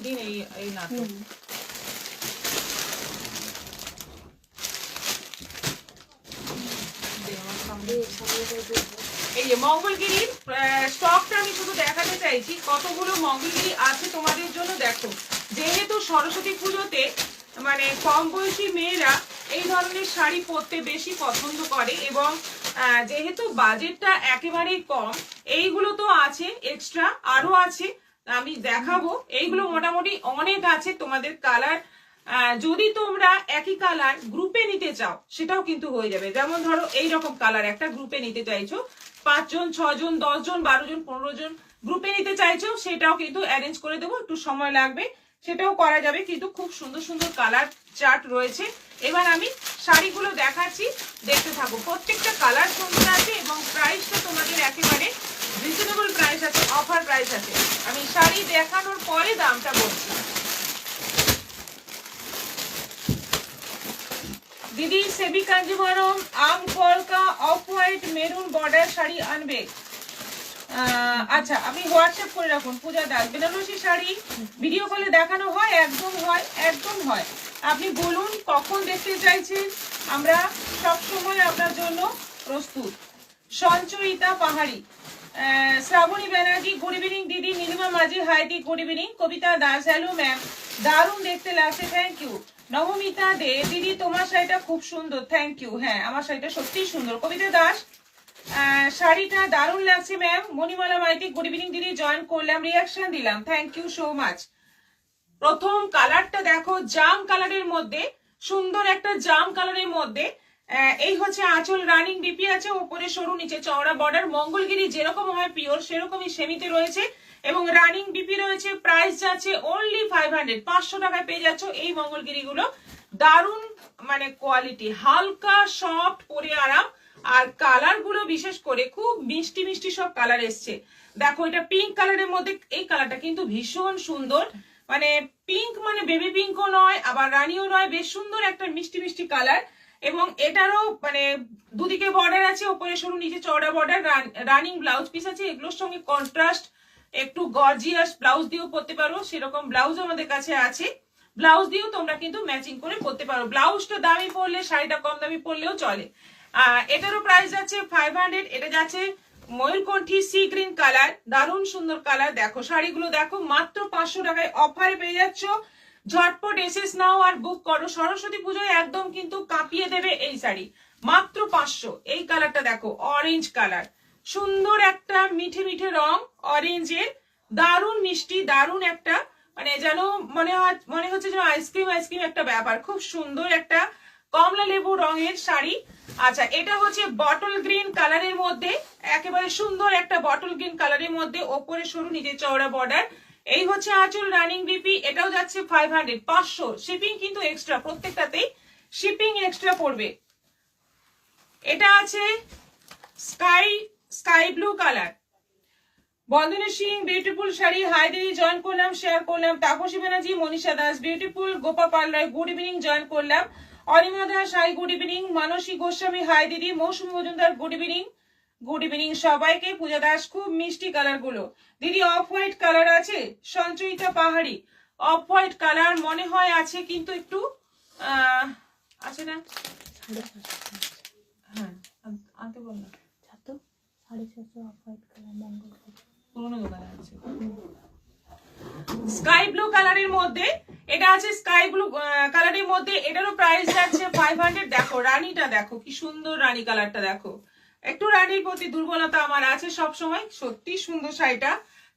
দুদিন এই নাটক। এই যে মঙ্গলগিরির স্টকটা আমি শুধু দেখাতে চাইছি কতগুলো মঙ্গলগিরি আছে তোমাদের জন্য। দেখো, যেহেতু সরস্বতী পুজোতে মানে কম বয়সী মেয়েরা এই ধরনের শাড়ি পরতে বেশি পছন্দ করে, এবং যেহেতু বাজেটটা একেবারেই কম, এইগুলো তো আছে, এক্সট্রা আরো আছে আমি দেখাবো। এইগুলো মোটামুটি অনেক আছে তোমাদের কালার। যদি তোমরা একই কালার গ্রুপে নিতে চাও সেটাও কিন্তু হয়ে যাবে। যেমন ধরো এইরকম কালার একটা গ্রুপে নিতে চাইছো, 5 জন 6 জন 10 জন 12 জন 15 জন গ্রুপে নিতে চাইছো, সেটাও কিন্তু অ্যারেঞ্জ করে দেবো, একটু সময় লাগবে, সেটাও করা যাবে। কিন্তু খুব সুন্দর সুন্দর কালার চার্ট রয়েছে। এবার আমি শাড়িগুলো দেখাচ্ছি, দেখতে থাকো। প্রত্যেকটা কালার সুন্দর আছে এবং প্রাইসটা তোমাদের একেবারে রিজনেবল প্রাইস আছে, অফার প্রাইস আছে। আমি শাড়ি দেখানোর পরে দামটা বলছি। দিদি সেবি কাঞ্জিভারম আম কলকা off white maroon border sari আনবে। আচ্ছা, আপনি হোয়াটসঅ্যাপ করে রাখুন। পূজা দাস, বেনারসি শাড়ি ভিডিও কলে দেখানো হয়? একদম হয়, একদম হয়। আপনি বলুন কখন দেখতে চাইছেন, আমরা সব সময় আপনার জন্য প্রস্তুত। সঞ্চয়িতা পাহাড়ি, শ্রাবণী ব্যানার্জি গুড ইভিনিং দিদি। নীলিমা মাঝি হাই দি good evening. Kabita Das hello ma'am, দারুণ দেখতে লাগছে, থ্যাংক ইউ। নবমিতা দে দিদি তোমার শাড়িটা খুব সুন্দর, থ্যাংক ইউ। হ্যাঁ, আমার শাড়িটা সত্যিই সুন্দর। কবিতা দাস, শাড়িটা দারুণ লাগছে ma'am. Monimala Maity good evening দিদি, জয়েন করলাম, রিয়াকশন দিলাম, থ্যাংক ইউ সো মাচ। প্রথম কালারটা দেখো, জাম কালারের মধ্যে, সুন্দর একটা জাম কালারের মধ্যে। এই হচ্ছে আঁচল, রানিং ডিপি আছে, উপরে সরু নিচে চওড়া বর্ডার। মঙ্গলগিরি যেরকম হয় পিওর সেরকমই সেমিতে রয়েছে এবং রানিং ডিপি রয়েছে। প্রাইস যাচ্ছে অনলি 500, 500 টাকায় পেয়ে যাচ্ছ এই মঙ্গলগিরি গুলো। দারুণ মানে কোয়ালিটি, হালকা সফট, পরে আরাম। আর কালার গুলো বিশেষ করে খুব মিষ্টি মিষ্টি সব কালার এসছে। দেখো, এটা পিঙ্ক কালারের মধ্যে, এই কালারটা কিন্তু ভীষণ সুন্দর, মানে পিঙ্ক মানে বেবি পিঙ্কও নয় আবার রানিও নয়, বেশ সুন্দর একটা মিষ্টি মিষ্টি কালার। এবং এটারও মানে দুদিকে বর্ডার আছে, উপরে সরু নিচে চওড়া বর্ডার, রানিং ব্লাউজ পিস আছে। এগুলোর সঙ্গে কন্ট্রাস্ট একটু গর্জিয়াস ব্লাউজ দিয়েও পরতে পারো, সেরকম ব্লাউজ আমাদের কাছে আছে। ব্লাউজ দিয়েও তোমরা কিন্তু ম্যাচিং করে পরতে পারো। ব্লাউজটা দামি পরলে, শাড়িটা কম দামি পরলেও চলে। এটারও প্রাইস যাচ্ছে 500। এটা যাচ্ছে ময়ূরকণ্ঠী সি গ্রিন কালার, দারুণ সুন্দর কালার। দেখো শাড়িগুলো দেখো, মাত্র 500 টাকায় অফারে পেয়ে যাচ্ছ। ঝটপট এসএস নাও আর বুক করো, সরস্বতী পুজোয় একদম কিন্তু কাঁপিয়ে দেবে এই শাড়ি। মাত্র 500। এই কালারটা দেখো, অরেঞ্জ কালার, সুন্দর একটা মিঠে মিঠে রং অরেঞ্জের, দারুণ মিষ্টি, দারুণ একটা মানে যেন মনে হচ্ছে যেন আইসক্রিম আইসক্রিম একটা ব্যাপার। খুব সুন্দর একটা কমলা লেবু রঙের শাড়ি। আচ্ছা, এটা হচ্ছে বটল গ্রিন কালারের মধ্যে, একেবারে সুন্দর একটা বটল গ্রিন কালারের মধ্যে, ওপরে সরু নিচে চওড়া বর্ডার। এই হচ্ছে আঁচল, রানিং বিপি। এটাও যাচ্ছে 500, 500। শিপিং কিন্তু এক্সট্রা, প্রত্যেকটাতেই শিপিং এক্সট্রা পড়বে। এটা আছে sky blue colour, Bandana Singh beautiful sari, hi দিদি জয়েন করলাম, শেয়ার করলাম। Tapasi Banerjee, Manisha Das beautiful, Gopa parlour good evening, join করলাম। Anima Das hi good evening. Manasi Goswami hi দিদি। Mousumi Majumdar good evening, good evening সবাইকে। পূজা দাস, খুব মিষ্টি কালার গুলো দিদি। অফ হোয়াইট কালার আছে, সঞ্চয়িতা পাহাড়ি, অফ হোয়াইট কালার মনে হয় আছে, কিন্তু একটু আছে না? হ্যাঁ, আনতে বললাম তো, 750 অফ হোয়াইট কালার মঙ্গল পুরোনো দোকানে আছে। স্কাই ব্লু কালারের মধ্যে এটা আছে, স্কাই ব্লু কালারের মধ্যে। এটারও প্রাইস যাচ্ছে 500। দেখো রানীটা, দেখো কি সুন্দর রানী কালারটা। দেখো, একটু রানীর প্রতি দুর্বলতা আমার আছে সব সময়। সত্যি সুন্দর শাড়িটা,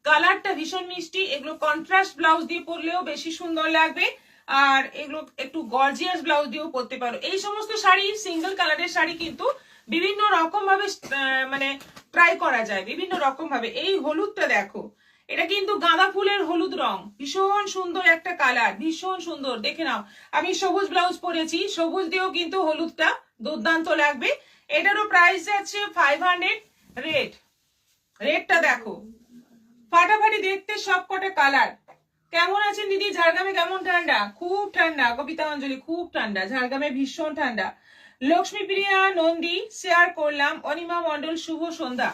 কালারটা ভীষণ মিষ্টি। এগুলো কন্ট্রাস্ট ব্লাউজ দিয়ে পরলেও বেশি সুন্দর লাগবে, আর এগুলো একটু গর্জিয়াস ব্লাউজ দিয়েও পরতে পারো। এই সমস্ত শাড়ি, সিঙ্গেল কালারের শাড়ি কিন্তু বিভিন্ন রকম ভাবে মানে ট্রাই করা যায়, বিভিন্ন রকম ভাবে। এই হলুদটা দেখো, এটা কিন্তু গাঁদা ফুলের হলুদ রং, ভীষণ সুন্দর একটা কালার, ভীষণ সুন্দর। দেখে নাও, আমি সবুজ ব্লাউজ পরেছি, সবুজ দিয়েও কিন্তু হলুদটা দুর্দান্ত লাগবে। এটারও প্রাইস যাচ্ছে 500। রেডটা দেখো, ফাটাফাটি দেখতে, সব কটা কালার। কেমন আছেন দিদি? ঝাড়গ্রামে কেমন ঠান্ডা? খুব ঠান্ডা। কবিতা অঞ্জলি, খুব ঠান্ডা ঝাড়গ্রামে, ভীষণ ঠান্ডা। লক্ষ্মী প্রিয়া নন্দী শেয়ার করলাম। অনিমা মন্ডল শুভ সন্ধ্যা।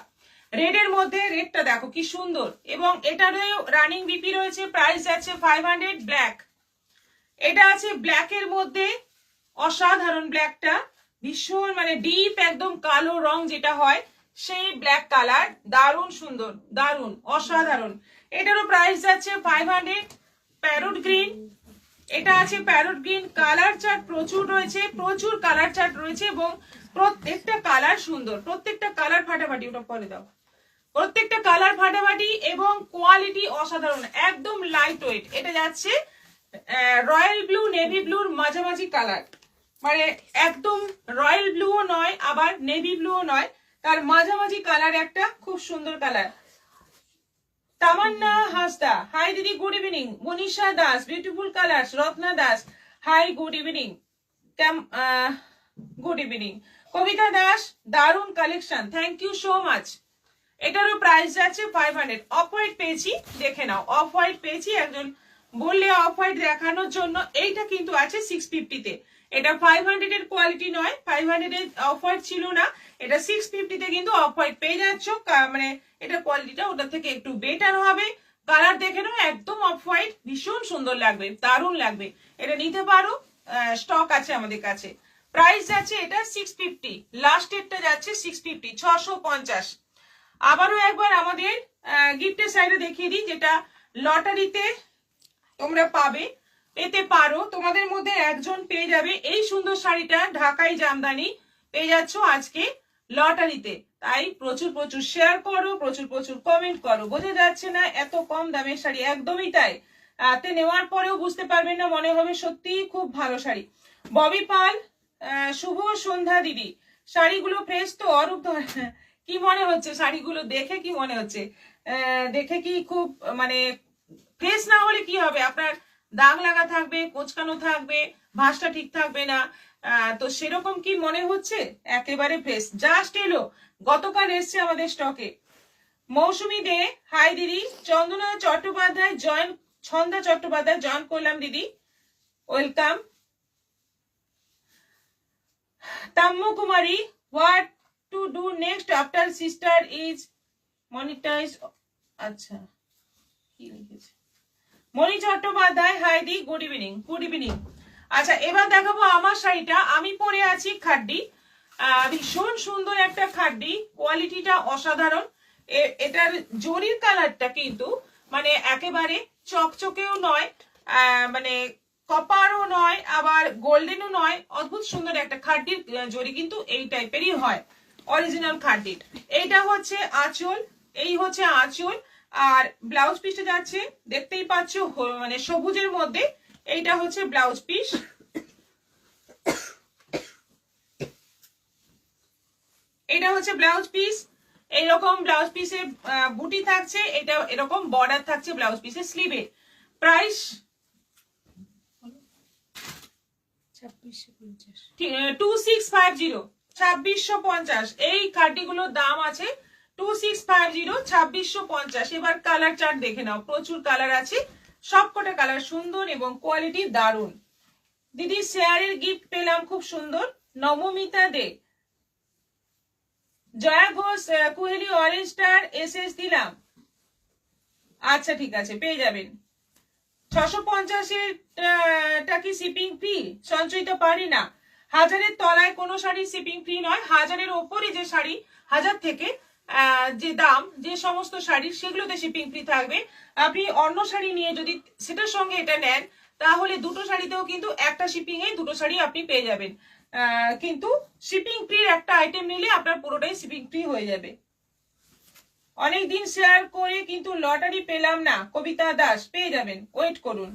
রেডের মধ্যে, রেডটা দেখো কি সুন্দর, এবং এটারও রানিং বিপি রয়েছে, প্রাইস যাচ্ছে 500। ব্ল্যাক, এটা আছে ব্ল্যাকের মধ্যে, অসাধারণ ব্ল্যাকটা, ভীষণ মানে ডিপ একদম কালো রং যেটা হয় সেই ব্ল্যাক কালার, দারুণ সুন্দর, দারুণ অসাধারণ। এটারও প্রাইস যাচ্ছে 500। প্যারট গ্রিন, এটা আছে প্যারট গ্রিন, কালার চার্ট প্রচুর রয়েছে, প্রচুর কালার চার্ট রয়েছে, এবং প্রত্যেকটা কালার সুন্দর, প্রত্যেকটা কালার ফাটাফাটি, ওটা পরে দাও, প্রত্যেকটা কালার ফাটাফাটি এবং কোয়ালিটি অসাধারণ, একদম লাইট ওয়েট। এটা যাচ্ছে রয়্যাল ব্লু নেভি ব্লুর মাঝামাঝি কালার, মানে একদম রয়্যাল ব্লুও নয় আবার নেভি ব্লুও নয়, তার মাঝামাঝি কালার, একটা খুব সুন্দর কালার। তামান্না হাসদা, হাই দিদি, good evening. Manisha Das, beautiful colours. Ratna Das, hi, good evening, good evening. Kabita Das, দারুণ collection, thank you so much. এটারও প্রাইস যাচ্ছে 500। অফ হোয়াইট পেয়েছি, দেখে নাও, অফ হোয়াইট পেয়েছি, একজন বললে অফ হোয়াইট দেখানোর জন্য। এইটা কিন্তু আছে 650-তে, এটা 500 এর কোয়ালিটি নয়, 500 এর অফ হোয়াইট ছিল না, এটা 650-তে কিন্তু অফ হোয়াইট পেয়ে যাচ্ছ, মানে এটা কোয়ালিটিটা ওটা থেকে একটু বেটার হবে। কালার দেখে নাও, একদম অফ হোয়াইট, ভীষণ সুন্দর লাগবে, দারুণ লাগবে, এটা নিতে পারো, স্টক আছে আমাদের কাছে। প্রাইস যাচ্ছে এটা 650, লাস্ট এরটা যাচ্ছে 650, 650। আবারও একবার আমাদের গিফটের সাইডে দেখিয়ে দিই, যেটা লটারিতে তোমরা পাবে, পেতে পারো, তোমাদের মধ্যে একজন পেয়ে যাবে এই সুন্দর শাড়িটা, ঢাকাই জামদানি, পেয়ে যাচ্ছ আজকে লটারিতে। তাই প্রচুর প্রচুর শেয়ার করো, প্রচুর প্রচুর কমেন্ট করো। বোঝা যাচ্ছে না এত কম দামের শাড়ি, একদমই তাই, হাতে নেওয়ার পরেও বুঝতে পারবেন না, মনে হবে সত্যি খুব ভালো শাড়ি। ববি পাল, শুভ সন্ধ্যা দিদি, শাড়িগুলো ফ্রেশ তো? অরূপ কি মনে হচ্ছে শাড়িগুলো দেখে, কি মনে হচ্ছে দেখে? কি খুব মানে ফ্রেশ না হলে কি হবে, আপনার দাগ লাগা থাকবে, কোচকানো থাকবে, ভাঁজটা ঠিক থাকবে না, তো সেরকম কি মনে হচ্ছে? একেবারে ফ্রেশ, জাস্ট এলো, গতকাল এসছে আমাদের স্টকে। মৌসুমী দে, হাই দিদি। চন্দনা চট্টোপাধ্যায় জয়েন, ছন্দা চট্টোপাধ্যায় জয়েন করলাম দিদি, welcome. Tamya Kumari, what to do next after sister is monetize. আচ্ছা, কি লিখেছে মণি চট্টোপাধ্যায়, হাই দি, গুড ইভিনিং, গুড ইভিনিং। আচ্ছা, এবার দেখাবো আমার শাড়িটা, আমি পরে আছি খাড্ডি, ভীষণ সুন্দর একটা খাড্ডি, কোয়ালিটিটা অসাধারণ। এটার জরির কালারটা কিন্তু মানে একেবারে চকচকেও নয়, মানে কপারও নয়, আবার গোল্ডেনও নয়, অদ্ভুত সুন্দর একটা খাড্ডির জরি কিন্তু এই টাইপেরই হয়, অরিজিনাল খাড্ডির। এইটা হচ্ছে আঁচল, এই হচ্ছে আঁচল, আর ব্লাউজ পিসটা যাচ্ছে দেখতেই পাচ্ছ মানে সবুজের মধ্যে, এইটা হচ্ছে ব্লাউজ পিস। এটা হচ্ছে ব্লাউজ পিস, এইরকম ব্লাউজ পিসে বুটি থাকছে, এটা এরকম বর্ডার থাকছে ব্লাউজ পিসে, স্লিভে। প্রাইস 2650, 2650। এই কার্ডিগুলোর দাম আছে 2650, 2650। এবার কালার চার্ট দেখে নাও, প্রচুর কালার আছে, সবকটা কালার সুন্দর এবং কোয়ালিটি দারুণ। দিদি শেয়ারের গিফট পেলাম, খুব সুন্দর। নবমিতা দে, জয়া ঘোষ, কুহেলি অরেঞ্জ স্টার এসএস দিলাম, আচ্ছা ঠিক আছে, পেয়ে যাবেন। 650-টা কি শিপিং ফ্রি? সঞ্চয়িত পারি না, 1000-এর তলায় কোনো শাড়ি শিপিং ফ্রি নয়, 1000-এর ওপরে যে শাড়ি, 1000 থেকে যে দাম যে সমস্ত শাড়ির, সেগুলোতে শিপিং ফ্রি থাকবে। আপনি অন্য শাড়ি নিয়ে যদি সেটার সঙ্গে এটা নেন, তাহলে দুটো শাড়িতেও কিন্তু একটা শিপিং এ দুটো শাড়ি আপনি পেয়ে যাবেন, কিন্তু শিপিং ফ্রি একটা আইটেম নিলে আপনার পুরোটাই শিপিং ফ্রি হয়ে যাবে। অনেকদিন শেয়ার করে কিন্তু লটারি পেলাম না, কবিতা দাস, পেয়ে যাবেন, ওয়েট করুন।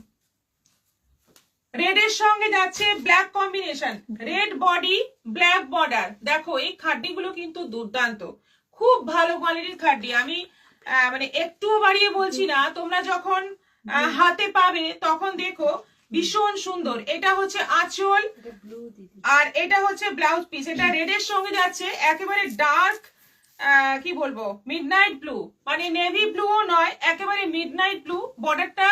রেড এর সঙ্গে যাচ্ছে black combination, red body black border. দেখো এই খাড্ডিগুলো কিন্তু দুর্দান্ত, খুব ভালো কোয়ালিটির খাড্ডি, আমি মানে একটুও বাড়িয়ে বলছি না, তোমরা যখন হাতে পাবে তখন দেখো ভীষণ সুন্দর। এটা হচ্ছে আঁচল, আর এটা হচ্ছে ব্লাউজ পিস। এটা রেড এর সঙ্গে যাচ্ছে একেবারে ডার্ক, কি বলবো, মিডনাইট ব্লু, মানে নেভি ব্লুও নয়, একেবারে মিডনাইট ব্লু। বর্ডারটা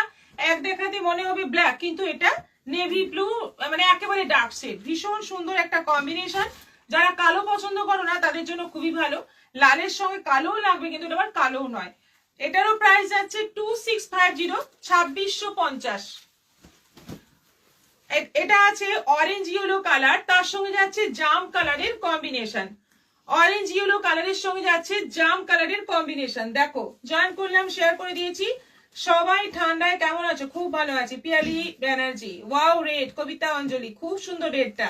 এক দেখাতে মনে হবে ব্ল্যাক, কিন্তু এটা নেভি ব্লু, মানে একেবারে ডার্ক শেড, ভীষণ সুন্দর একটা কম্বিনেশন। যারা কালো পছন্দ করো না তাদের জন্য খুবই ভালো, লালের সঙ্গে কালোও লাগবে, কিন্তু এটা আবার কালোও নয়। এটারও প্রাইস যাচ্ছে 2650, 2650। এটা আছে অরেঞ্জ ইয়েলো কালার, তার সঙ্গে যাচ্ছে জাম কালারের কম্বিনেশন। অরেঞ্জ ইয়েলো কালারের সঙ্গে যাচ্ছে জাম কালারের কম্বিনেশন। দেখো জয়েন করলাম, শেয়ার করে দিয়েছি। সবাই ঠান্ডায় কেমন আছো? খুব ভালো আছি। Piyali Banerjee, wow red. কবিতা অঞ্জলি, খুব সুন্দর রেডটা,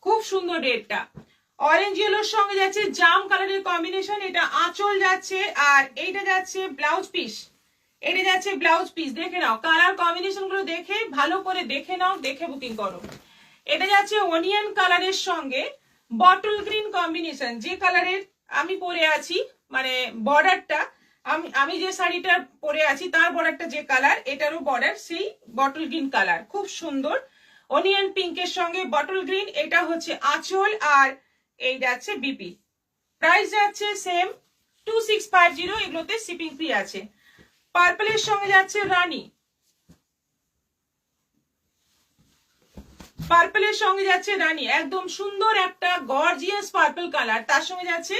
খুব সুন্দর রেডটা। অরেঞ্জ ইয়েলোর সঙ্গে যাচ্ছে জাম কালারের কম্বিনেশন। এটা আঁচল যাচ্ছে, আর এইটা যাচ্ছে ব্লাউজ পিস। এটা যাচ্ছে ব্লাউজ পিস। দেখে নাও কালার কম্বিনেশন গুলো, দেখে ভালো করে দেখে নাও, দেখে বুকিং করো। এটা যাচ্ছে অনিয়ন কালারের সঙ্গে বটল গ্রিন কম্বিনেশন। যে কালারের আমি পরে আছি, মানে বর্ডারটা, আমি যে শাড়িটা পরে আছি তার বর্ডারটা যে কালার, এটারও বর্ডার সেই বটল গ্রিন কালার, খুব সুন্দর। অনিয়ন পিঙ্কের সঙ্গে বটল গ্রিন, এটা হচ্ছে আঁচল, আর এই যাচ্ছে বিপি। প্রাইস যাচ্ছে সেম 2650। এগুলোতে শিপিং ফ্রি আছে। পার্পলের সঙ্গে যাচ্ছে রানী, পার্পলের সঙ্গে যাচ্ছে রানী, একদম সুন্দর একটা গর্জিয়াস পার্পল কালার, তার সঙ্গে যাচ্ছে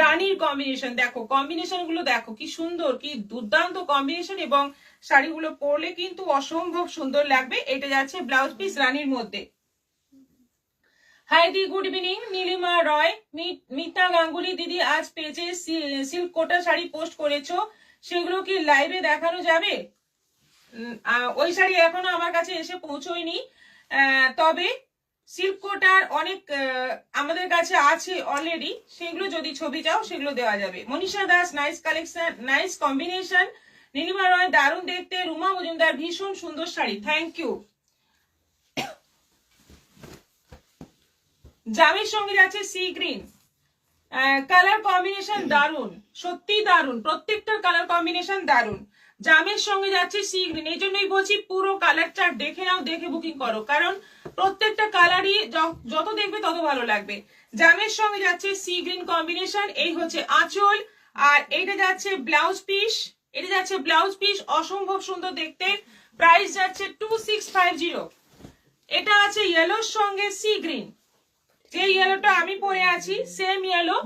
রানীর কম্বিনেশন। দেখো কম্বিনেশন গুলো দেখো কি সুন্দর, কি দুর্দান্ত কম্বিনেশন, এবং শাড়িগুলো পরলে কিন্তু অসম্ভব সুন্দর লাগবে। এটা যাচ্ছে ব্লাউজ পিস রানীর মধ্যে। হাই দি, গুড ইভিনিং। নীলিমা রয়, মিতা গাঙ্গুলি দিদি, আজ পেজে সিল্ক কোটা শাড়ি পোস্ট করেছো, সেগুলো কি লাইভে দেখানো যাবে? ওই শাড়ি এখনো আমার কাছে এসে পৌঁছয়নি, তবে সিল্ক কোটার অনেক আমাদের কাছে আছে অলরেডি, সেগুলো যদি ছবি চাও সেগুলো দেওয়া যাবে। Manisha Das, nice collection, nice combination. Nilima Roy, দারুণ দেখতে। রুমা মজুমদার, ভীষণ সুন্দর শাড়ি, থ্যাংক ইউ। জামের সঙ্গে যাচ্ছে সি গ্রিন, কালার কম্বিনেশন দারুন, সত্যি দারুন, প্রত্যেকটার কালার কম্বিনেশন দারুন। জামের সঙ্গে যাচ্ছে সি গ্রিন, এই জন্যই বলছি পুরো কালার চার্ট দেখে নাও, দেখে বুকিং করো, কারণ প্রত্যেকটা কালারই যত দেখবে তত ভালো লাগবে। জামের সঙ্গে যাচ্ছে সি গ্রিন কম্বিনেশন, এই হচ্ছে আঁচল, আর এইটা যাচ্ছে ব্লাউজ পিস। এটা যাচ্ছে ব্লাউজ পিস, অসম্ভব সুন্দর দেখতে। প্রাইস যাচ্ছে 2650। এটা আছে ইয়েলোর সঙ্গে সি গ্রিন, যে ইয়েলোটা আমি পরে আছি সেম ইয়েলো,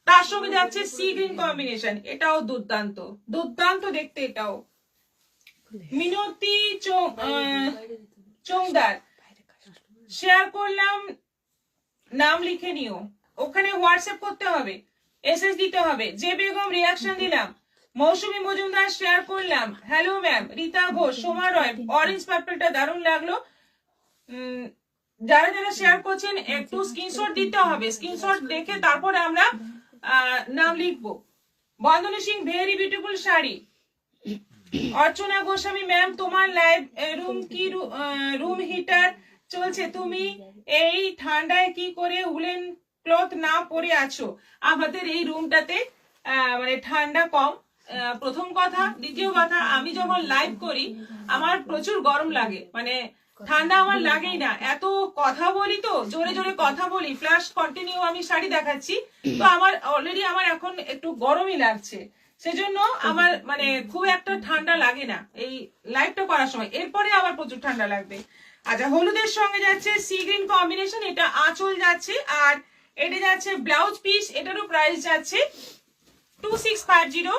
তার সঙ্গে যাচ্ছে সি গ্রিন কম্বিনেশন। এটাও দুর্দান্ত, দুর্দান্ত দেখতে এটাও। মিনতি চৌদার, শেয়ার করলাম, নাম লিখে নিও, ওখানে হোয়াটসঅ্যাপ করতে হবে, এসএস দিতে হবে। যে বেগম, রিয়াকশন দিলাম। মৌসুমী মজুমদার, শেয়ার করলাম, হ্যালো ম্যাম। রীতা ঘোষ, সোমা রয়, অরেঞ্জ পার্পলটা দারুণ লাগলো। যারা যারা শেয়ার করছেন একটু স্ক্রিনশট দিতে হবে, স্ক্রিনশট দেখে তারপরে আমরা নাম লিখবো। বন্দনা সিং, ভেরি বিউটিফুল শাড়ি। অর্চনা গোস্বামী, ম্যাম তোমার লাইভ রুম কি রুম হিটার চলছে, তুমি এই ঠান্ডায় কি করে উলেন ক্লথ না পরে আছো? আমাদের এই রুমটাতে মানে ঠান্ডা কম, প্রথম কথা। দ্বিতীয় কথা, আমি যখন লাইভ করি আমার প্রচুর গরম লাগে, মানে ঠান্ডা আমার লাগেই না। এত কথা বলি তো, জোরে জোরে কথা বলি, প্লাস কন্টিনিউ আমি শাড়ি দেখাচ্ছি, তো আমার অলরেডি আমার এখন একটু গরমই লাগছে, সেজন্য আমার মানে খুব একটা ঠান্ডা লাগে না এই লাইভটা করার সময়। এরপরে আবার প্রচুর ঠান্ডা লাগবে। আচ্ছা, হলুদের সঙ্গে যাচ্ছে সি গ্রিন কম্বিনেশন, এটা আঁচল যাচ্ছে, আর এটা যাচ্ছে ব্লাউজ পিস। এটারও প্রাইস যাচ্ছে 2650।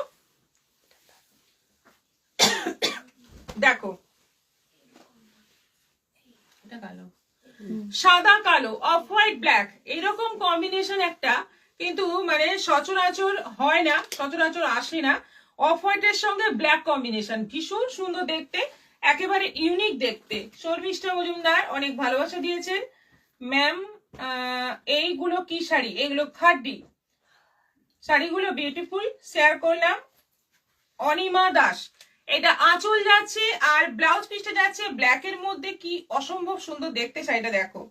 দেখো সাদা কালো, অফ হোয়াইট ব্ল্যাক, এইরকম কম্বিনেশন একটা কিন্তু মানে সচরাচর হয় না, সচরাচর আসে না। অফ হোয়াইটের সঙ্গে ব্ল্যাক কম্বিনেশন ভীষণ সুন্দর দেখতে, একেবারে ইউনিক দেখতে। শর্মিষ্ঠা মজুমদার, অনেক ভালোবাসা দিয়েছেন ম্যাম। এইগুলো কি শাড়ি? এগুলো খাড্ডি শাড়িগুলো, বিউটিফুল, শেয়ার করলাম। অনিমা দাস, এটা আঁচল যাচ্ছে আর ব্লাউজ পিসটা যাচ্ছে ব্ল্যাকের মধ্যে, কি অসম্ভব সুন্দর দেখতে শাড়িটা, দেখো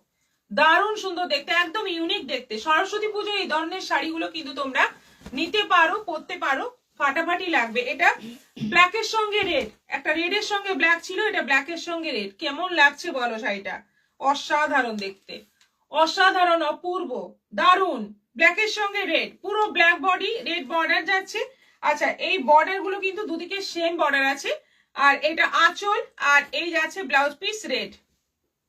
দারুণ সুন্দর দেখতে, একদম ইউনিক দেখতে। সরস্বতী পুজো এই ধরনের শাড়িগুলো কিন্তু তোমরা নিতে পারো, পরতে পারো, ফাটাফাটি লাগবে। এটা ব্ল্যাকের সঙ্গে রেড, একটা রেডের সঙ্গে ব্ল্যাক ছিল, এটা ব্ল্যাকের সঙ্গে রেড, কেমন লাগছে বলো শাড়িটা? অসাধারণ দেখতে, অসাধারণ, অপূর্ব, দারুণ। ব্ল্যাকের সঙ্গে রেড, পুরো ব্ল্যাক বডি, রেড বর্ডার যাচ্ছে। আচ্ছা, এই বর্ডার গুলো কিন্তু দুদিকে সেম বর্ডার আছে, আর এটা আঁচল, আর এই যাচ্ছে ব্লাউজ পিস রেড,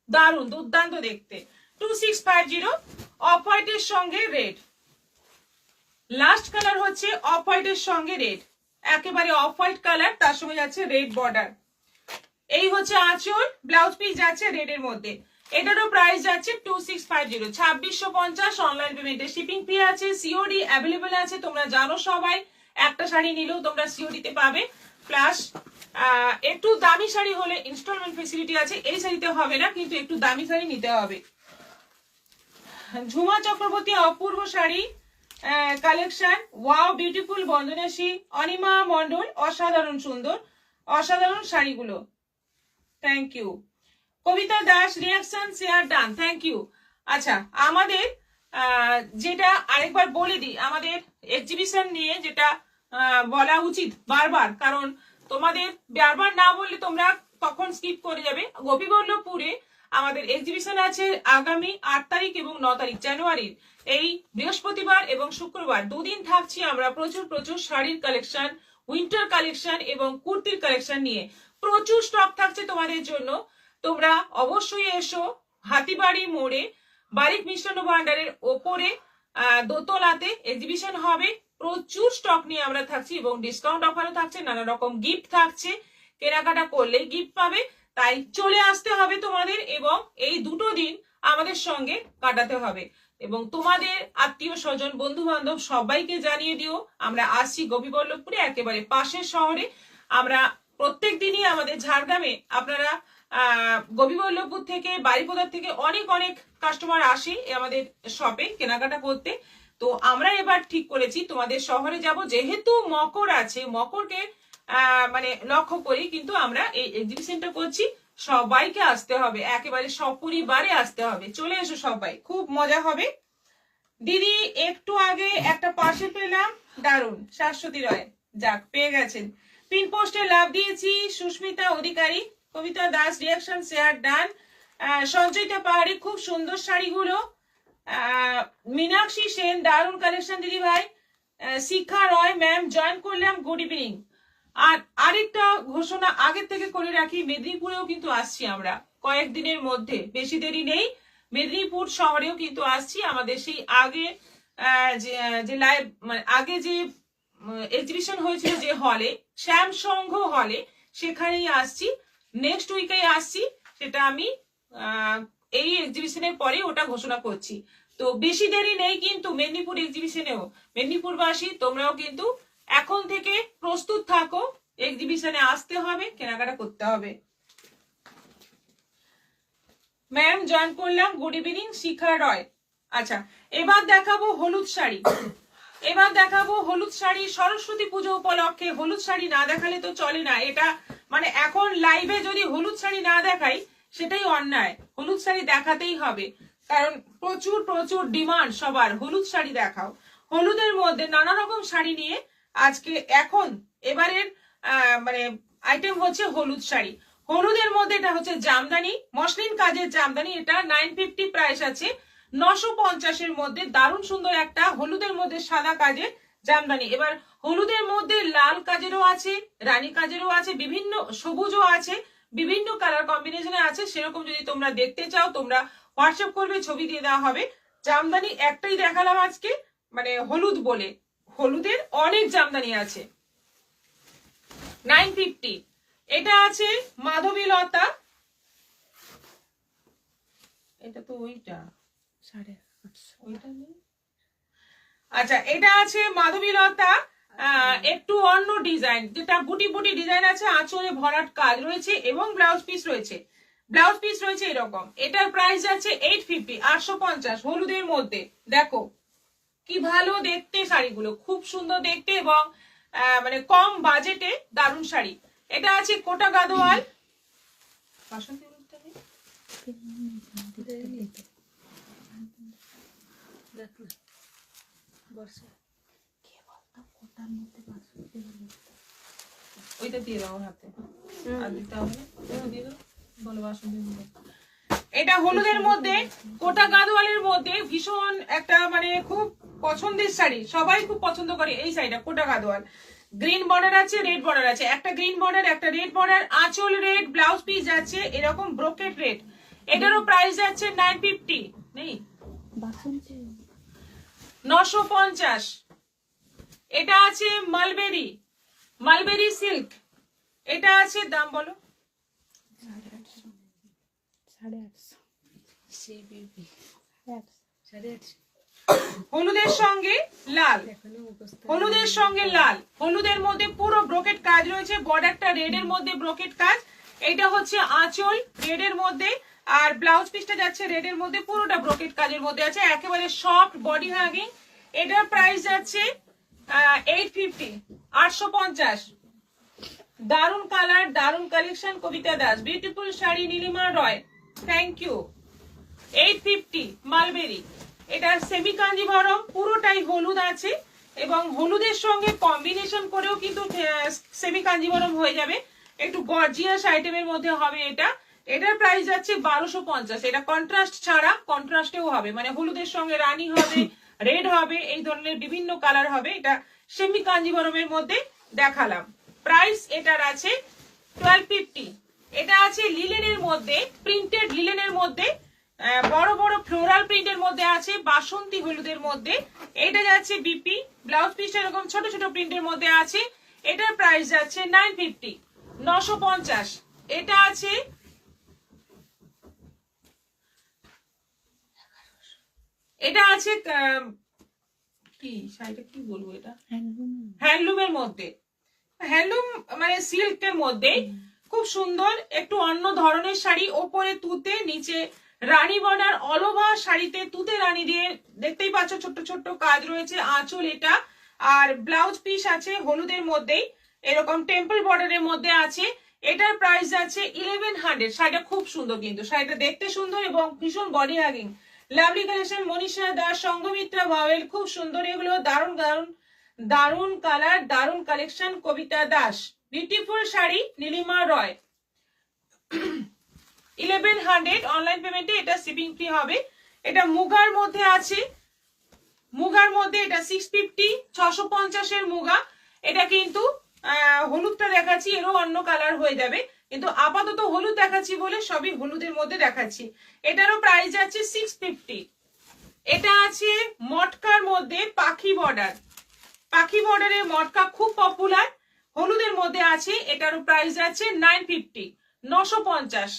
দারুণ দুর্দান্ত দেখতে। 2650, অফ হোয়াইটের সঙ্গে রেড, লাস্ট কালার হচ্ছে অফ হোয়াইটের সঙ্গে রেড, একেবারে অফ হোয়াইট কালার, তার সঙ্গে যাচ্ছে রেড বর্ডার। এই হচ্ছে আঁচল, ব্লাউজ পিস যাচ্ছে রেড এর মধ্যে। এটারও প্রাইস যাচ্ছে 2650, 2650 অনলাইন পেমেন্টে শিপিং ফ্রি আছে, সিওডি অ্যাভেলেবেল আছে। তোমরা জানো সবাই একটা শাড়ি নিলেও তোমরা সিওডি তে পাবে, প্লাস একটু দামি শাড়ি হলে ইনস্টলমেন্ট ফেসিলিটি আছে। এই শাড়িতে হবে না, কিন্তু একটু দামি শাড়ি নিতে হবে। ঝুমা চক্রবর্তী অপূর্ব শাড়ি কালেকশন, ওয়াও বিউটিফুল বন্দনাশী, অনিমা মন্ডল, অসাধারণ সুন্দর, অসাধারণ শাড়িগুলো, thank you. Kabita Das reaction share done, thank you. আচ্ছা, আমাদের যেটা আরেকবার বলে দিই, আমাদের এক্সিবিশন নিয়ে যেটা বলা উচিত বারবার, কারণ তোমাদের বারবার না বললে তোমরা তখন স্কিপ করে যাবে। গোপীবল্লভপুরে আমাদের এক্সিবিশন আছে আগামী 8 তারিখ এবং 9 তারিখ জানুয়ারির, এই বৃহস্পতিবার এবং শুক্রবার দুদিন থাকছি আমরা। প্রচুর প্রচুর শাড়ির কালেকশন, উইন্টার কালেকশন এবং কুর্তির কালেকশন নিয়ে প্রচুর স্টক থাকছে তোমাদের জন্য। তোমরা অবশ্যই এসো। হাতিবাড়ি মোড়ে বারিক মিষ্টান্ন ভান্ডারের ওপরে দোতলাতে এক্সিবিশন হবে। প্রচুর স্টক নিয়ে আমরা থাকছি এবং ডিসকাউন্ট অফারও থাকছে, নানা রকম গিফট থাকছে, কেনাকাটা করলে গিফট পাবে। তাই চলে আসতে হবে তোমাদের এবং এই দুটো দিন আমাদের সঙ্গে কাটাতে হবে। এবং তোমাদের আত্মীয় স্বজন বন্ধু বান্ধব সবাইকে জানিয়ে দিও আমরা আসছি গোপীবল্লভপুরে, একেবারে পাশের শহরে। আমরা প্রত্যেক দিনই আমাদের ঝাড়গ্রামে, আপনারা গোপীবল্লভপুর থেকে বারিপদার থেকে অনেক অনেক কাস্টমার আসে আমাদের শপে কেনাকাটা করতে। তো আমরা এবার ঠিক করেছি তোমাদের শহরে যাব, যেহেতু মকর আছে, মকরকে মানে লক্ষ্য করি কিন্তু আমরা এই এক্সিবিশনটা করছি। সবাইকে আসতে হবে, একেবারে সপরিবারে আসতে হবে। চলে এসো সবাই, খুব মজা হবে। দিদি একটু আগে একটা পার্সেল পেলাম, দারুন, শাশ্বতী রয়, যাক পেয়ে গেছেন। পিন পোস্টে লাভ দিয়েছি, Susmita Adhikari, Kabita Das reaction share done, Sanchayita Pahari, খুব সুন্দর শাড়িগুলো, মীনাক্ষী সেন দারুন কালেকশন দিদি ভাই, শিখা রয় ম্যাম জয়েন করলাম, গুড ইভিনিং। আর আরেকটা ঘোষণা আগের থেকে করে রাখি, মেদিনীপুরেও কিন্তু আসছি আমরা কয়েকদিনের মধ্যে, বেশি দেরি নেই। মেদিনীপুর শহরেও কিন্তু আসছি। আমাদের সেই আগে যে লাইভ মানে আগে যে এক্সিবিশন হয়েছিল যে হলে, শ্যামসংঘ হলে, সেখানেই আসছি। নেক্সট উইকে আসছি, সেটা আমি এই এক্সিবিশনের পরে ওটা ঘোষণা করছি। তো বেশি দেরি নেই কিন্তু মেদিনীপুর এক্সিবিশনেও। মেদিনীপুরবাসী তোমরাও কিন্তু এখন থেকে প্রস্তুত থাকো, এক্সিবিশনে আসতে হবে, কেনাকাটা করতে হবে। ম্যাম জয়েন করলাম, গুড ইভিনিং, শিখা রয়। আচ্ছা, এবার দেখাবো হলুদ শাড়ি। এবার দেখাবো হলুদ শাড়ি। সরস্বতী পুজো উপলক্ষে হলুদ শাড়ি না দেখালে তো চলে না। এটা মানে এখন লাইভে যদি হলুদ শাড়ি না দেখাই সেটাই অন্যায়। হলুদ শাড়ি দেখাতেই হবে, কারণ প্রচুর প্রচুর ডিমান্ড সবার, হলুদ শাড়ি দেখাও। হলুদের মধ্যে নানা রকম শাড়ি নিয়ে আজকে এখন এবারের মানে আইটেম হচ্ছে হলুদ শাড়ি। হলুদের মধ্যে এটা হচ্ছে জামদানি, মসলিন কাজের জামদানি। এটা 950 প্রাইস আছে। 950-এর মধ্যে দারুণ সুন্দর একটা হলুদের মধ্যে সাদা কাজের জামদানি। এবার হলুদের মধ্যে লাল কাজেরও আছে, রানী কাজেরও আছে, বিভিন্ন সবুজও আছে, বিভিন্ন কালার কম্বিনেশনে আছে। সেরকম যদি তোমরা দেখতে চাও তোমরা হোয়াটসঅ্যাপ করবে, ছবি দিয়ে দেওয়া হবে। জামদানি একটাই দেখালাম আজকে, মানে হলুদ বলে, হলুদের অনেক জামদানি আছে। 950। এটা আছে মাধবীলতা, এটা তো ওইটা 850, ওইটা নেই। আচ্ছা, এটা আছে মাধবীলতা, একটু অন্য ডিজাইন, যেটা বুটি বুটি ডিজাইন আছে, আঁচলে ভরাট কাজ রয়েছে এবং ব্লাউজ পিস রয়েছে। ব্লাউজ পিস রয়েছে এরকম। এটার প্রাইস আছে 850, 850 হলুদের মধ্যে। দেখো কি ভালো দেখতে শাড়িগুলো, খুব সুন্দর দেখতে এবং মানে কম বাজেটে দারুণ শাড়ি। এটা আছে কোটা গাদোয়াল, ওইটা দিয়ে দাও হাতে, আর দিতে হবে না, দিয়ে দাও, বলো বাসন দিয়ে দিও। এটা হলুদের মধ্যে কোটা গাদোয়ালের মধ্যে ভীষণ একটা মানে খুব পছন্দের শাড়ি, সবাই খুব পছন্দ করে এই শাড়িটা। কোটা গাদোয়াল, গ্রিন বর্ডার আছে, রেড বর্ডার আছে, একটা গ্রিন বর্ডার একটা রেড বর্ডার, আঁচল রেড, ব্লাউজ পিস যাচ্ছে এরকম ব্রোকেট রেড। এটারও প্রাইস যাচ্ছে 950, নেই 950। এটা আছে মালবেরি, মালবেরি সিল্ক। এটা আছে, দাম বলো। 850 হলুদের সঙ্গে লাল, হলুদের সঙ্গে লাল, হলুদের মধ্যে পুরো ব্রোকেট কাজ রয়েছে, বর্ডারটা রেড এর মধ্যে ব্রোকেট কাজ। এটা হচ্ছে আঁচল রেড এর মধ্যে, আর ব্লাউজ পিসটা যাচ্ছে রেড এর মধ্যে, পুরোটা ব্রোকেট কাজের মধ্যে আছে, একেবারে সফট বডি হ্যাগিং। এটার প্রাইস যাচ্ছে 850, 850। দারুন কালার, দারুন collection, Kabita Das, beautiful sari, Nilima Roy, thank you. 850 mulberry. এটা সেমি কাঞ্জিভরম, পুরোটাই হলুদ আছে এবং হলুদের সঙ্গে কম্বিনেশন করেও কিন্তু সেমি কাঞ্জিভরম হয়ে যাবে, একটু গর্জিয়াস আইটেমের মধ্যে হবে এটা। এটার প্রাইস যাচ্ছে 1250। এটা কন্ট্রাস্ট ছাড়া, কন্ট্রাস্টেও হবে, মানে হলুদের সঙ্গে রানী হবে, রেড হবে, এই ধরনের বিভিন্ন কালার হবে। এটা সেমি কাঞ্জিভরমের মধ্যে দেখালাম। প্রাইস এটার আছে 1250। এটা আছে লিলেনের মধ্যে, প্রিন্টেড লিলেনের মধ্যে, বড় বড় ফ্লোরাল প্রিন্টের মধ্যে আছে, বাসন্তী হলুদের মধ্যে। এটা যাচ্ছে বিপি, ব্লাউজ পিসটা এরকম ছোট ছোট প্রিন্টের মধ্যে আছে। এটার প্রাইস যাচ্ছে 950, 950। এটা আছে, এটা আছে কি শাড়িটা কি বলবো, এটা হ্যান্ডলুমের মধ্যে, হ্যান্ডলুম মানে সিল্কের মধ্যে, খুব সুন্দর একটু অন্য ধরনের শাড়ি। ওপরে তুতে, নিচে রানী বর্ডার, অল ওভার শাড়িতে তুতে রানী দিয়ে, দেখতেই পাচ্ছ ছোট্ট ছোট্ট কাজ রয়েছে। আঁচল এটা, আর ব্লাউজ পিস আছে হলুদের মধ্যেই, এরকম টেম্পল বর্ডারের মধ্যে আছে। এটার প্রাইস আছে 1100। শাড়িটা খুব সুন্দর, কিন্তু শাড়িটা দেখতে সুন্দর এবং ভীষণ body hugging. Lovely collection, Manisha Das, Sanghamitra Bhowal, খুব সুন্দর এগুলো, দারুণ দারুণ দারুণ কালার, দারুণ collection, Kabita Das, beautiful sari, Nilima Roy. 1100 online পেমেন্টে, এটা শিপিং ফ্রি হবে। এটা মুগার মধ্যে আছে, মুগার মধ্যে এটা 650, 650 এর মুগা। এটা কিন্তু হলুদটা দেখাচ্ছি, এরও অন্য কালার হয়ে যাবে, কিন্তু আপাতত হলুদ দেখাচ্ছি বলে সবই হলুদের মধ্যে দেখাচ্ছি। এটারও প্রাইস যাচ্ছে 650। এটা আছে মটকার মধ্যে পাখি বর্ডার, পাখি বর্ডারের মটকা খুব পপুলার, হলুদের মধ্যে আছে। এটারও প্রাইস আছে 950, 950।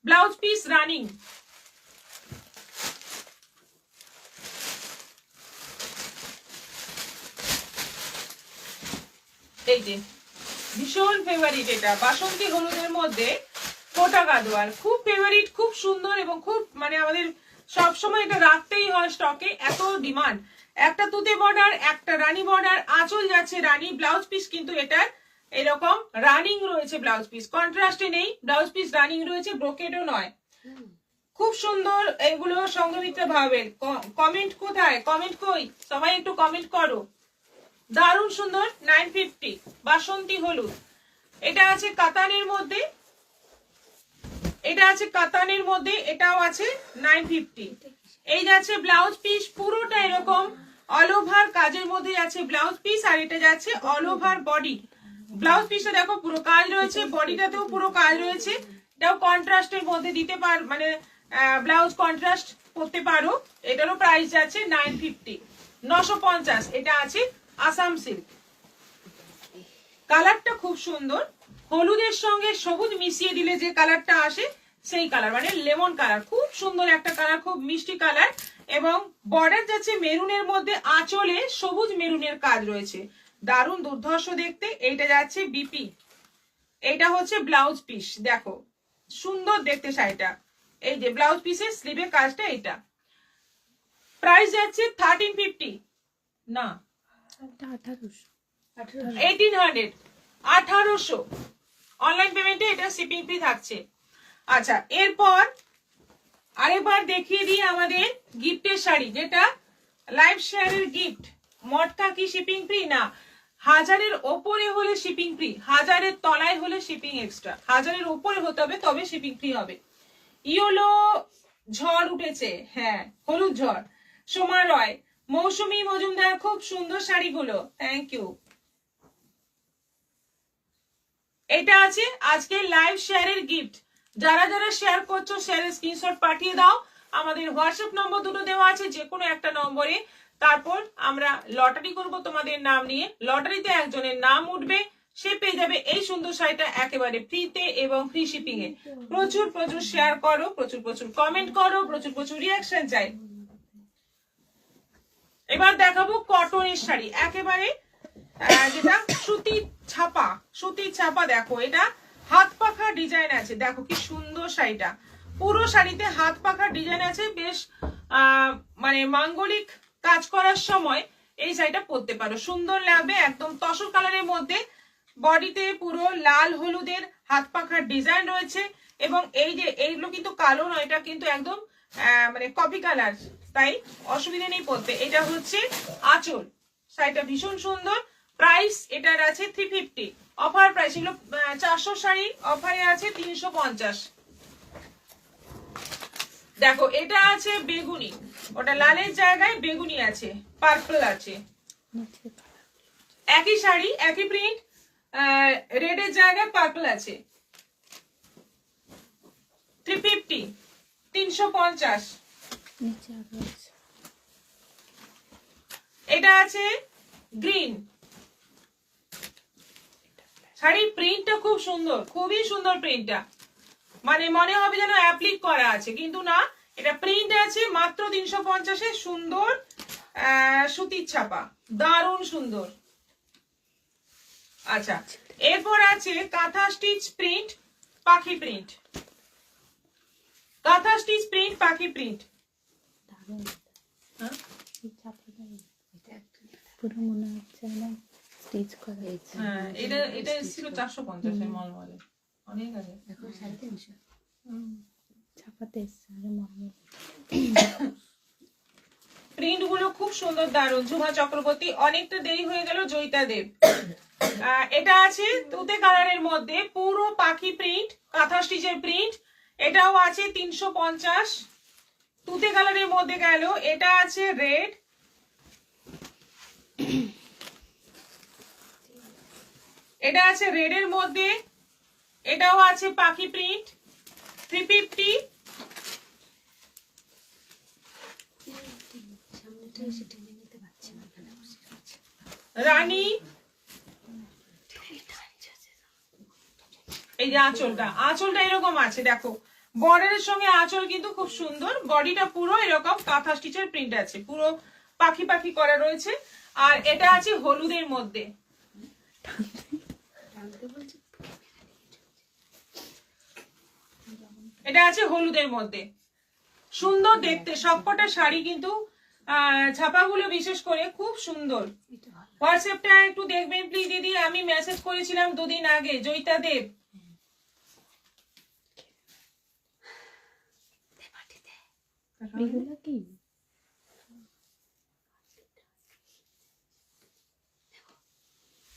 Blouse piece running. এই যে ভীষণ ফেভারিট, এটা বাসন্তী হলুদের মধ্যে ফোটা গাদোয়াল, খুব ফেভারিট, খুব সুন্দর এবং খুব মানে আমাদের সবসময় এটা রাখতেই হয় স্টকে, এত ডিমান্ড। একটা তুতে বর্ডার, একটা রানী বর্ডার, আঁচল যাচ্ছে রানী, ব্লাউজ পিস কিন্তু এটার এরকম রানিং রয়েছে, ব্লাউজ পিস কন্ট্রাস্টে নেই, ব্লাউজ পিস রানিং রয়েছে, ব্রোকেডও নয়, খুব সুন্দর এগুলো। সঙ্গমিত্রা ভাবেন, কমেন্ট কোথায়, কমেন্ট কই, সবাই একটু কমেন্ট করো। দারুণ সুন্দর, 950 বাসন্তী হলুদ। এটা আছে কাতানের মধ্যে, এটা আছে কাতানের মধ্যে, এটাও আছে 950। এই যাচ্ছে ব্লাউজ পিস, পুরোটা এরকম অল ওভার কাজের মধ্যে যাচ্ছে ব্লাউজ পিস, আর এটা যাচ্ছে অল ওভার বডি। ব্লাউজ পিসটা দেখো পুরো কাজ রয়েছে, বডিটাতেও পুরো কাজ রয়েছে। এটাও কন্ট্রাস্টের মধ্যে দিতে পার, মানে ব্লাউজ কন্ট্রাস্ট করতে পারো। এটারও প্রাইস যাচ্ছে 950, 950। এটা আছে আসাম সিল্ক, কালারটা খুব সুন্দর, হলুদের সঙ্গে সবুজ মিশিয়ে দিলে যে কালারটা আসে সেই কালার, মানে লেমন কালার, খুব সুন্দর একটা কালার, খুব মিষ্টি কালার। এবং বর্ডার যাচ্ছে মেরুনের মধ্যে, আঁচলে সবুজ মেরুনের কাজ রয়েছে, দারুণ দুর্ধর্ষ দেখতে। এইটা যাচ্ছে বিপি, এইটা হচ্ছে ব্লাউজ পিস, দেখো সুন্দর দেখতে শাড়িটা। এই যে ব্লাউজ পিসের স্লিভের কাজটা, এটা প্রাইস যাচ্ছে 1350, না 1800, 1800 অনলাইন পেমেন্টে, এটা শিপিং ফ্রি থাকছে। আচ্ছা, এরপর আরেকবার দেখিয়ে দিই আমাদের গিফটের শাড়ি, যেটা লাইভ শেয়ারের গিফট। মটকা কি শিপিং ফ্রি? না, 1000-এর ওপরে হলে শিপিং ফ্রি, 1000-এর তলায় হলে শিপিং এক্সট্রা, 1000-এর ওপরে হতে হবে তবে শিপিং ফ্রি হবে। ইয়েলো ঝড় উঠেছে, হ্যাঁ হলুদ ঝড়, সোমা রয়, মৌসুমী মজুমদার, খুব সুন্দর শাড়িগুলো, থ্যাংক ইউ। এটা আছে আজকে লাইভ শেয়ারের গিফট। যারা যারা শেয়ার করছো শেয়ারের স্ক্রিনশট পাঠিয়ে দাও। আমাদের হোয়াটসঅ্যাপ নম্বর দুটো দেওয়া আছে, যে কোনো একটা নম্বরে তারপর আমরা লটারি করব তোমাদের নাম নিয়ে। লটারিতে একজনের নাম উঠবে, সে পেয়ে যাবে এই সুন্দর শাড়িটা একেবারে ফ্রিতে এবং ফ্রি শিপিং এ। প্রচুর প্রচুর শেয়ার করো, প্রচুর প্রচুর কমেন্ট করো, প্রচুর প্রচুর রিয়াকশন চাই। এবার দেখাবো কটনের শাড়ি, একেবারে যেটা সুতির ছাপা, সুতির ছাপা। দেখো এটা হাত পাখা ডিজাইন আছে, দেখো কি সুন্দর শাড়িটা। পুরো শাড়িতে হাত পাখা ডিজাইন আছে, বেশ মানে মাঙ্গলিক কাজ করার সময় এই শাড়িটা পরতে পারো, সুন্দর লাগবে। একদম তসর কালারের মধ্যে বডিতে পুরো লাল হলুদের হাত পাখার ডিজাইন রয়েছে। এবং এই যে এইগুলো কিন্তু কালো নয়, এটা কিন্তু একদম মানে কপি কালার, তাই অসুবিধা নেই পরতে। এটা হচ্ছে আঁচল, শাড়িটা ভীষণ সুন্দর। প্রাইস এটার আছে 350, অফার প্রাইস। এগুলো 400 শাড়ি, অফারে আছে 350। দেখো এটা আছে বেগুনি, ওটা লালের জায়গায় বেগুনি আছে, পার্পল আছে। একই শাড়ি একই প্রিন্ট, রেডের জায়গায় পার্পল আছে। 350, 350। এটা আছে গ্রিন, শাড়ির প্রিন্টটা খুব সুন্দর, খুবই সুন্দর প্রিন্টটা, মানে মনে হবে যেন অ্যাপ্লিক করা আছে, কিন্তু না, এটা প্রিন্ট আছে। মাত্র 350-এ সুন্দর সুতির ছাপা, দারুণ সুন্দর। আচ্ছা, এরপর আছে কাঁথা স্টিচ প্রিন্ট, পাখি প্রিন্ট, কাঁথা স্টিচ প্রিন্ট, পাখি প্রিন্ট। পুরো মনে হচ্ছে স্টিচ করা হয়েছে। হ্যাঁ, এটা ছিল 450 এর মলমলে, অনেক আছে, এখন 350 ছাপাতে এসছে। প্রিন্ট গুলো খুব সুন্দর, দারুণ। ঝুমা চক্রবর্তী, অনেকটা দেরি হয়ে গেল জয়িতা দেব। এটা আছে তুতে কালারের মধ্যে, পুরো পাখি প্রিন্ট, কাঁথা স্টিচের প্রিন্ট। এটাও আছে 350, তুতে কালারের মধ্যে গেল। এটা আছে রেড, এটা আছে রেডের মধ্যে, এটাও আছে পাখি প্রিন্ট, 350। রানী, এই যে আঁচলটা, আঁচলটা এরকম আছে, দেখো বর্ডারের সঙ্গে আঁচল কিন্তু খুব সুন্দর। বডিটা পুরো এরকম কাঁথা স্টিচের প্রিন্ট আছে, পুরো পাখি পাখি করা রয়েছে। আর এটা আছে হলুদের মধ্যে, এটা আছে হলুদের মধ্যে, সুন্দর দেখতে। সবকটা শাড়ি কিন্তু ছাপাগুলো বিশেষ করে খুব সুন্দর। হোয়াটসঅ্যাপটা একটু দেখবেন প্লিজ দিদি, আমি মেসেজ করেছিলাম 2 দিন আগে, জয়িতা দেব।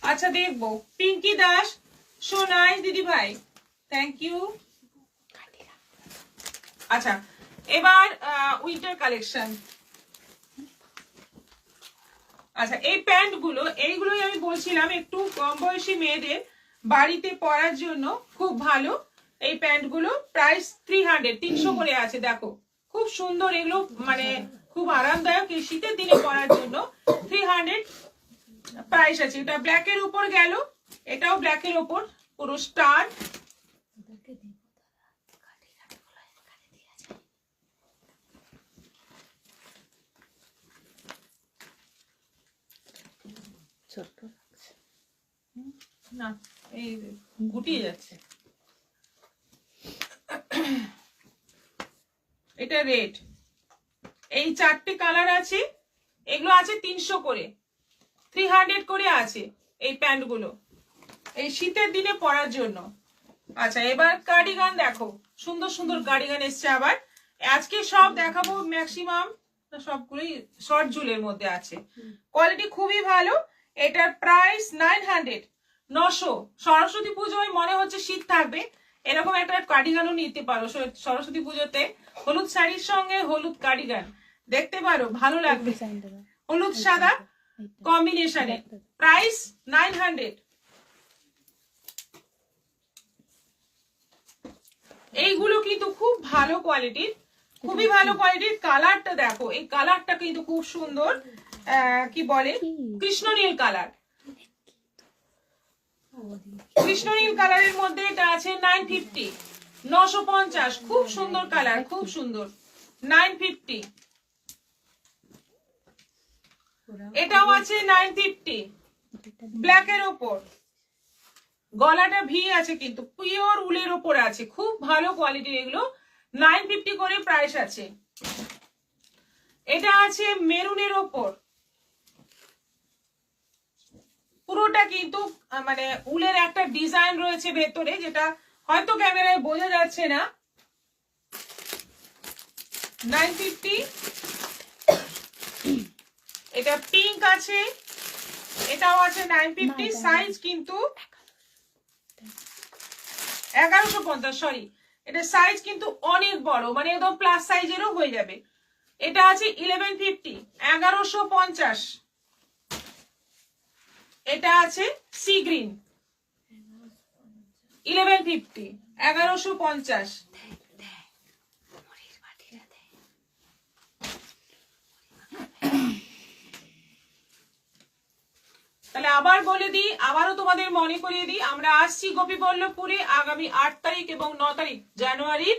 আচ্ছা দেখবো। পিঙ্কি দাস, সো নাইস দিদি ভাই, থ্যাংক ইউ। আচ্ছা, এবার উইন্টার কালেকশন। আচ্ছা, এই প্যান্ট গুলো, এইগুলোই আমি বলছিলাম একটু কম বয়সী মেয়েদের বাড়িতে পরার জন্য খুব ভালো। এই প্যান্ট গুলো প্রাইস 300 করে আছে। দেখো খুব সুন্দর এগুলো, মানে খুব আরামদায়ক, এই শীতের দিনে পরার জন্য 300 প্রাইস আছে। এটা ব্ল্যাকের উপর গেল, এটাও ব্ল্যাকের উপর, পুরো স্টার। না, এই গুটিয়ে যাচ্ছে। এটা রেড, এই 4টে কালার আছে, এগুলো আছে 300 করে, 300 করে আছে এই প্যান্ট গুলো, এই শীতের দিনে পরার জন্য। আচ্ছা, এবার কার্ডিগান দেখো, সুন্দর সুন্দর কার্ডিগান এসছে আবার। আজকে সব দেখাবো, ম্যাক্সিমাম সবগুলোই শর্ট ঝুলের মধ্যে আছে, কোয়ালিটি খুবই ভালো। এটার প্রাইস 900, 900। সরস্বতী পুজোয় মনে হচ্ছে শীত থাকবে, এরকম একটা কার্ডিগানও নিতে পারো সরস্বতী পুজোতে। হলুদ শাড়ির সঙ্গে হলুদ কার্ডিগান দেখতে পারো, ভালো লাগবে, হলুদ সাদা কম্বিনেশনে। প্রাইস 900। এইগুলো কিন্তু খুব ভালো কোয়ালিটির, খুবই ভালো কোয়ালিটির। কালারটা দেখো, এই কালারটা কিন্তু খুব সুন্দর, কি বলে কৃষ্ণনীল কালার। কৃষ্ণনীল কালারের মধ্যে এটা আছে 950, 950। খুব সুন্দর কালার, খুব সুন্দর, 950। এটাও আছে 950, ব্ল্যাকের ওপর। গলাটা ভি আছে, কিন্তু পিওর উলের ওপর আছে, খুব ভালো কোয়ালিটির এগুলো। 950 করে প্রাইস আছে। এটা আছে মেরুনের ওপর, পুরোটা কিন্তু মানে উলের একটা ডিজাইন রয়েছে ভেতরে, যেটা হয়তো ক্যামেরায় বোঝা যাচ্ছে না। 950। এটা পিঙ্ক আছে, এটাও আছে 950। সাইজ কিন্তু 1150, সরি, এটা সাইজ কিন্তু অনেক বড়, মানে একদম প্লাস সাইজেরও হয়ে যাবে। এটা আছে 1150, 1150। এটা আছে সি গ্রিন, 1150, 1150। তাহলে আবার বলে দিই, আবারও তোমাদের মনে করিয়ে দিই, আমরা আসছি গোপীবল্লভপুরে আগামী 8 তারিখ এবং 9 তারিখ জানুয়ারির,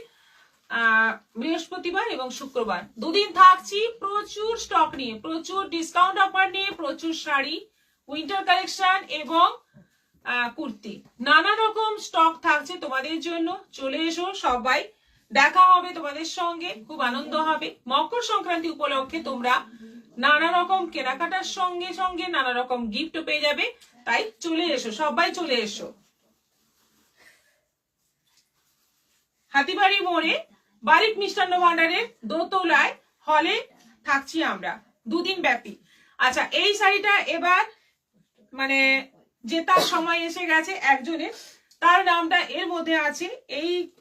বৃহস্পতিবার এবং শুক্রবার। দুদিন থাকছি প্রচুর স্টক নিয়ে, প্রচুর ডিসকাউন্ট অফার নিয়ে, প্রচুর শাড়ি, উইন্টার কালেকশন এবং কুর্তি, নানা রকম স্টক থাকছে তোমাদের জন্য। চলে এসো সবাই, দেখা হবে তোমাদের সঙ্গে, খুব আনন্দ হবে। মকর সংক্রান্তি উপলক্ষে তোমরা নানা রকম কেনাকাটার সঙ্গে সঙ্গে নানা রকম গিফটও পেয়ে যাবে। তাই চলে এসো, সবাই চলে এসো। হাতিবাড়ি মোড়ে বারিক মিষ্টান্ন ভান্ডারের দোতলায় হলে থাকছি আমরা দুদিন ব্যাপী। আচ্ছা, এই শাড়িটা এবার মানে জেতার সময় এসে গেছে একজনের, তার নামটা এর মধ্যে আছে,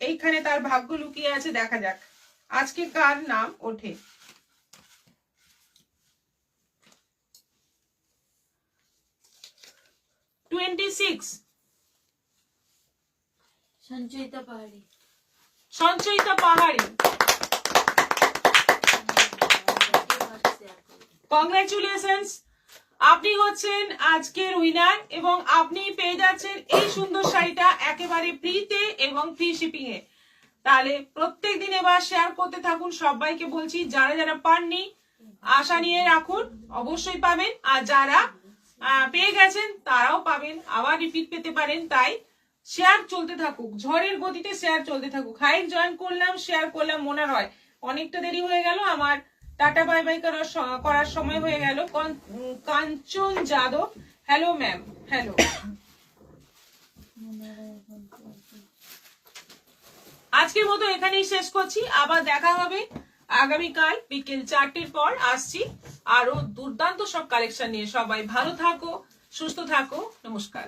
এইখানে তার ভাগ্য লুকিয়ে আছে। দেখা যাক আজকে কার নাম ওঠে। সঞ্চয়িতা পাহাড়ি। সঞ্চয়িতা পাহাড়ি, কংগ্রাচুলেশনস, আপনি হচ্ছেন আজকের উইনার এবং আপনি পেয়ে যাচ্ছেন এই সুন্দর শাড়িটা একেবারে ফ্রিতে এবং ফ্রি শিপিং এ। তাহলে প্রত্যেক দিন এবার শেয়ার করতে থাকুন, সবাইকে বলছি, যারা যারা পাননি আশা নিয়ে রাখুন, অবশ্যই পাবেন। আর যারা পেয়ে গেছেন তারাও পাবেন, আবার রিপিট পেতে পারেন। তাই শেয়ার চলতে থাকুক, ঝড়ের গতিতে শেয়ার চলতে থাকুক। হাইক জয়েন করলাম, শেয়ার করলাম, মনে হয় অনেকটা দেরি হয়ে গেল, আমার টাটা বাই বাই করার সময় হয়ে গেল। কাঞ্চন যাদব, হ্যালো ম্যাম, হ্যালো। আজকের মতো এখানেই শেষ করছি, আবার দেখা হবে আগামীকাল বিকেল 4টের পর। আসছি আরো দুর্দান্ত সব কালেকশন নিয়ে। সবাই ভালো থাকো, সুস্থ থাকো, নমস্কার।